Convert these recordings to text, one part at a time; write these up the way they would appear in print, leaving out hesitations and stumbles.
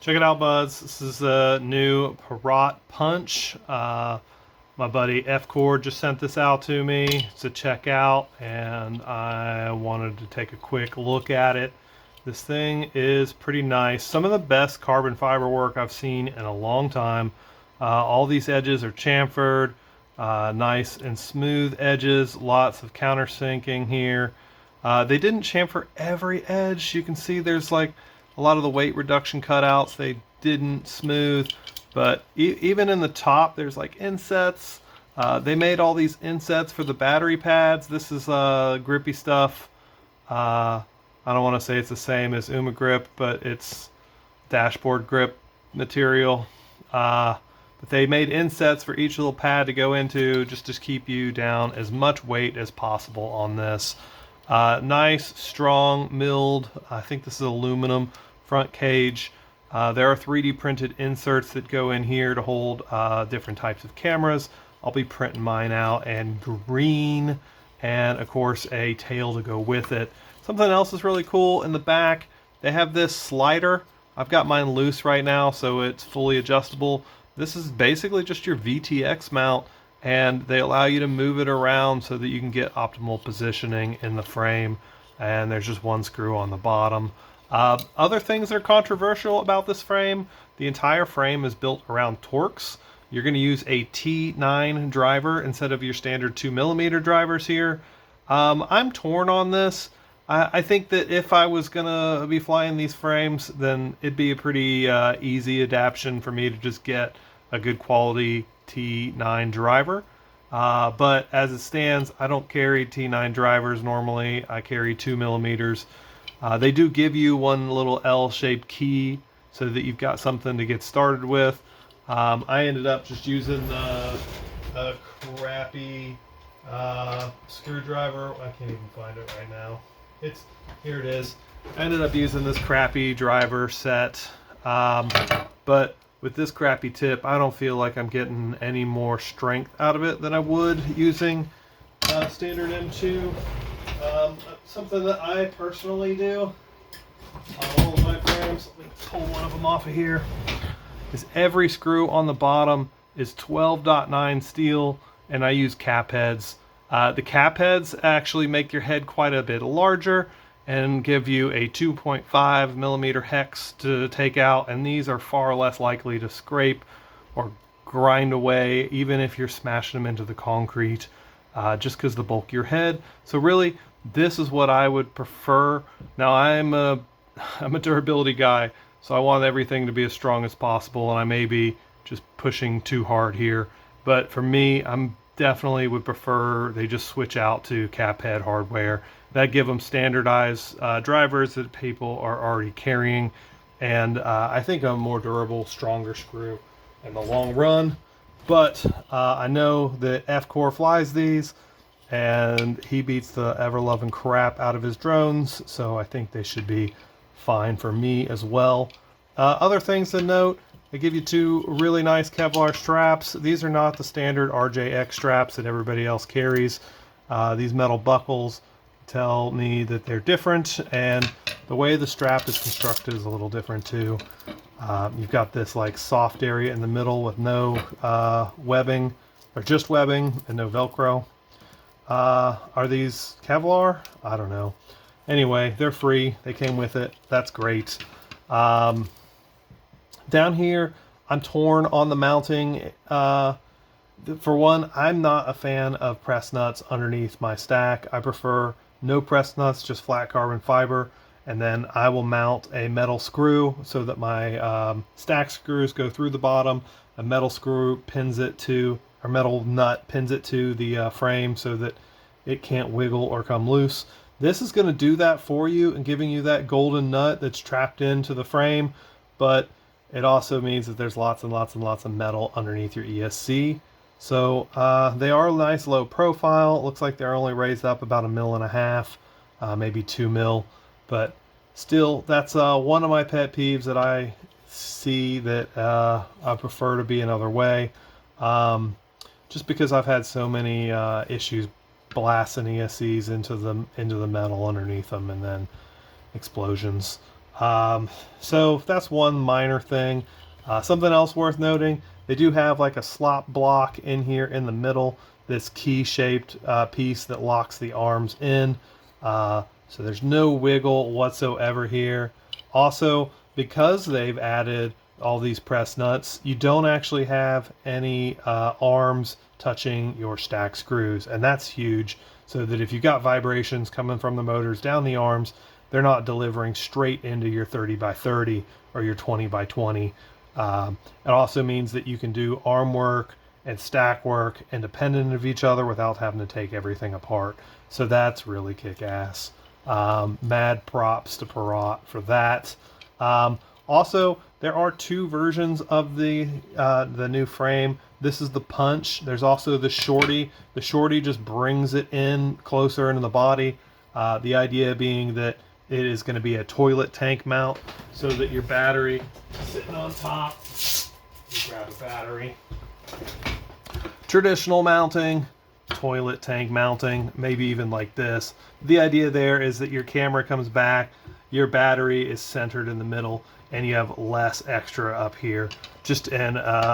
Check it out, buds. This is a new Parrot Punch. My buddy F Cord just sent this out to me to check out, and I wanted to take a quick look at it. This thing is pretty nice. Some of the best carbon fiber work I've seen in a long time. All these edges are chamfered, nice and smooth edges, lots of countersinking here. They didn't chamfer every edge. You can see there's like a lot of the weight reduction cutouts they didn't smooth, but even in the top there's like insets. They made all these insets for the battery pads. This is grippy stuff. I don't want to say it's the same as Uma Grip, but it's dashboard grip material. But they made insets for each little pad to go into, just to keep you down as much weight as possible on this. Nice, strong, milled, I think this is aluminum front cage. There are 3D printed inserts that go in here to hold different types of cameras. I'll be printing mine out, and green, and of course a tail to go with it. Something else is really cool in the back. They have this slider. I've got mine loose right now, so it's fully adjustable. This is basically just your VTX mount, and they allow you to move it around so that you can get optimal positioning in the frame. And there's just one screw on the bottom. Other things that are controversial about this frame: the entire frame is built around Torx. You're going to use a T9 driver instead of your standard 2mm drivers here. I'm torn on this. I think that if I was going to be flying these frames, then it'd be a pretty easy adaptation for me to just get a good quality T9 driver. But as it stands, I don't carry T9 drivers normally. I carry 2mm. They do give you one little L-shaped key so that you've got something to get started with. I ended up just using a crappy screwdriver. I can't even find it right now. Here it is. I ended up using this crappy driver set, but with this crappy tip, I don't feel like I'm getting any more strength out of it than I would using standard M2. Something that I personally do on all of my frames, let me pull one of them off of here, is every screw on the bottom is 12.9 steel, and I use cap heads. The cap heads actually make your head quite a bit larger and give you a 2.5mm hex to take out, and these are far less likely to scrape or grind away, even if you're smashing them into the concrete, just because the bulk of your head. So really, this is what I would prefer. Now I'm a durability guy, so I want everything to be as strong as possible, and I may be just pushing too hard here. But for me, I'm definitely would prefer they just switch out to cap head hardware. That give them standardized drivers that people are already carrying, and I think a more durable, stronger screw in the long run. But I know that F-Core flies these, and he beats the ever-loving crap out of his drones, so I think they should be fine for me as well. Other things to note: they give you two really nice Kevlar straps. These are not the standard RJX straps that everybody else carries. These metal buckles tell me that they're different, and the way the strap is constructed is a little different too. You've got this like soft area in the middle with no webbing, or just webbing and no Velcro. Are these Kevlar? I don't know. Anyway, they're free. They came with it. That's great. Down here, I'm torn on the mounting. For one, I'm not a fan of press nuts underneath my stack. I prefer no press nuts, just flat carbon fiber. And then I will mount a metal screw so that my stack screws go through the bottom. A metal screw pins it to, or metal nut pins it to the frame so that it can't wiggle or come loose. This is going to do that for you and giving you that golden nut that's trapped into the frame, but it also means that there's lots and lots and lots of metal underneath your ESC. So they are nice low profile. It looks like they're only raised up about 1.5 mil, maybe 2 mil, but still, that's one of my pet peeves that I see that I prefer to be another way. Just because I've had so many issues blasting ESCs into the metal underneath them, and then explosions. So that's one minor thing. Something else worth noting, they do have like a slot block in here in the middle, this key-shaped piece that locks the arms in. So there's no wiggle whatsoever here. Also, because they've added all these press nuts, you don't actually have any arms touching your stack screws, and that's huge, so that if you've got vibrations coming from the motors down the arms, they're not delivering straight into your 30 by 30 or your 20 by 20. It also means that you can do arm work and stack work independent of each other without having to take everything apart. So that's really kick-ass. Mad props to Perrott for that. Also, there are two versions of the new frame. This is the punch. There's also the shorty. The shorty just brings it in closer into the body. The idea being that it is going to be a toilet tank mount, so that your battery is sitting on top. You grab a battery. Traditional mounting, toilet tank mounting, maybe even like this. The idea there is that your camera comes back, your battery is centered in the middle, and you have less extra up here, just in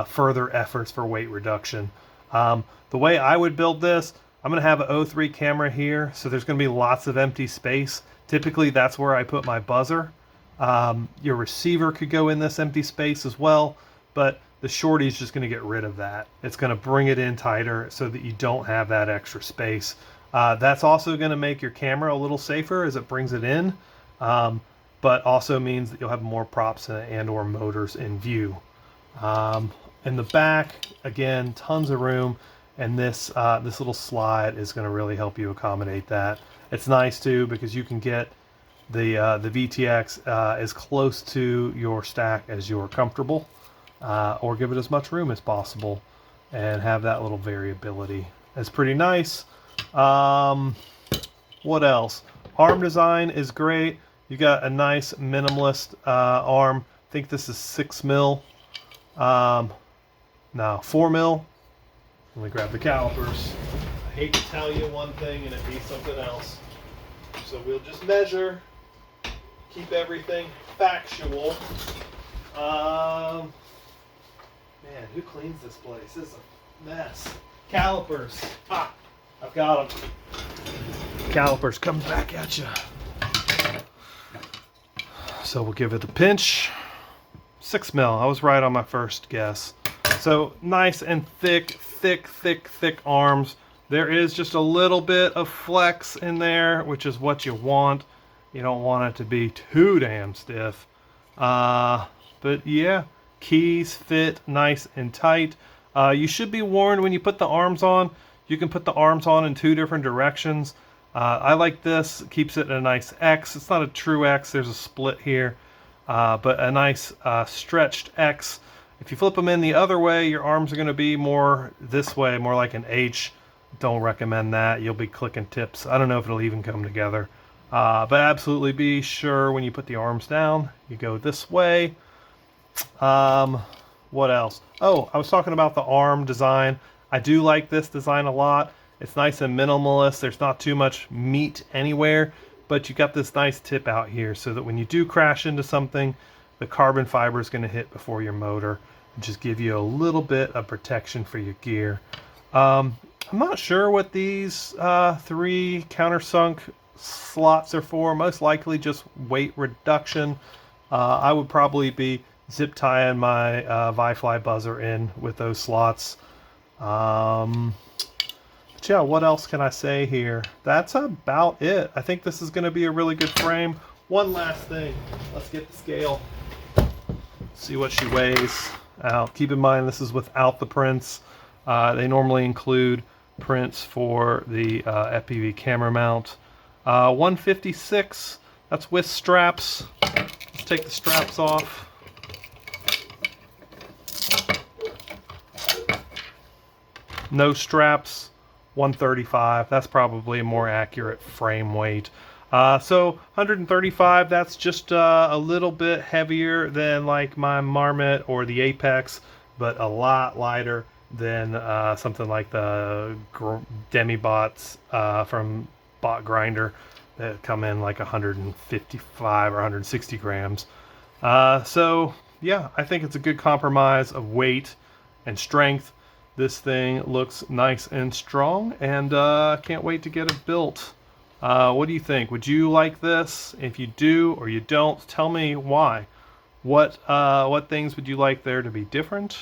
further efforts for weight reduction. The way I would build this, I'm going to have an O3 camera here, so there's going to be lots of empty space. Typically, that's where I put my buzzer. Your receiver could go in this empty space as well, but the shorty is just going to get rid of that. It's going to bring it in tighter so that you don't have that extra space. That's also going to make your camera a little safer as it brings it in, but also means that you'll have more props and or motors in view. In the back, again, tons of room, and this little slide is going to really help you accommodate that. It's nice too because you can get the VTX as close to your stack as you're comfortable, or give it as much room as possible, and have that little variability. It's pretty nice. What else? Arm design is great. You got a nice minimalist arm. I think this is 6 mil. No, 4 mil. Let me grab the calipers. I hate to tell you one thing and it be something else. So we'll just measure, keep everything factual. Man, who cleans this place? This is a mess. Calipers. Ah, I've got them. Calipers coming back at you. So we'll give it a pinch. 6 mil. I was right on my first guess. So nice and thick arms. There is just a little bit of flex in there, which is what you want. You don't want it to be too damn stiff. But yeah, keys fit nice and tight. You should be warned when you put the arms on. You can put the arms on in 2 different directions. I like this. It keeps it in a nice X. It's not a true X. There's a split here. But a nice stretched X. If you flip them in the other way, your arms are going to be more this way, more like an H. Don't recommend that. You'll be clicking tips. I don't know if it'll even come together. But absolutely be sure when you put the arms down, you go this way. What else? Oh, I was talking about the arm design. I do like this design a lot. It's nice and minimalist. There's not too much meat anywhere, but you got this nice tip out here so that when you do crash into something, the carbon fiber is going to hit before your motor and just give you a little bit of protection for your gear. I'm not sure what these 3 countersunk slots are for. Most likely just weight reduction. I would probably be zip tying my Vifly buzzer in with those slots. But yeah, what else can I say here? That's about it. I think this is going to be a really good frame. One last thing. Let's get the scale. See what she weighs out. Keep in mind this is without the prints. They normally include prints for the FPV camera mount. 156. That's with straps. Let's take the straps off. No straps. 135. That's probably a more accurate frame weight. So 135, that's just a little bit heavier than like my Marmot or the Apex, but a lot lighter than something like the Demibots from Bot Grinder. that come in like 155 or 160 grams. So yeah, I think it's a good compromise of weight and strength. This thing looks nice and strong, and can't wait to get it built. What do you think? Would you like this? If you do or you don't, tell me why. What things would you like there to be different?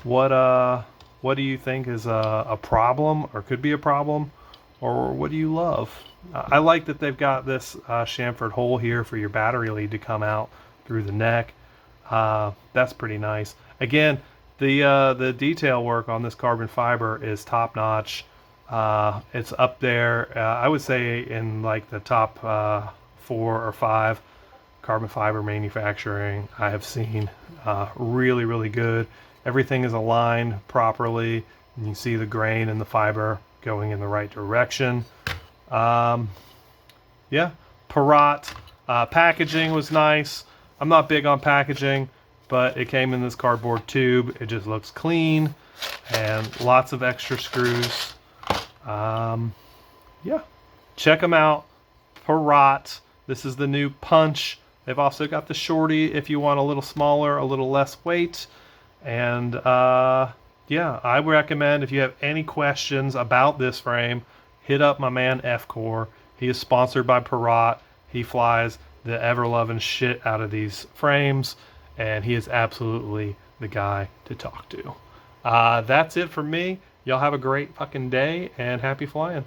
What do you think is a problem or could be a problem, or what do you love? I like that they've got this chamfered hole here for your battery lead to come out through the neck. That's pretty nice. Again, the detail work on this carbon fiber is top notch. It's up there, I would say, in like the top 4 or 5 carbon fiber manufacturing I have seen. Really, really good. Everything is aligned properly, and you see the grain and the fiber going in the right direction. Yeah, Pirat packaging was nice. I'm not big on packaging, but it came in this cardboard tube. It just looks clean, and lots of extra screws. Yeah, check them out. Pirat. This is the new Punch. They've also got the Shorty if you want a little smaller, a little less weight. And yeah, I recommend, if you have any questions about this frame, hit up my man F-Core. He is sponsored by Pirat. He flies the ever-loving shit out of these frames, and he is absolutely the guy to talk to. That's it for me. Y'all have a great fucking day, and happy flying.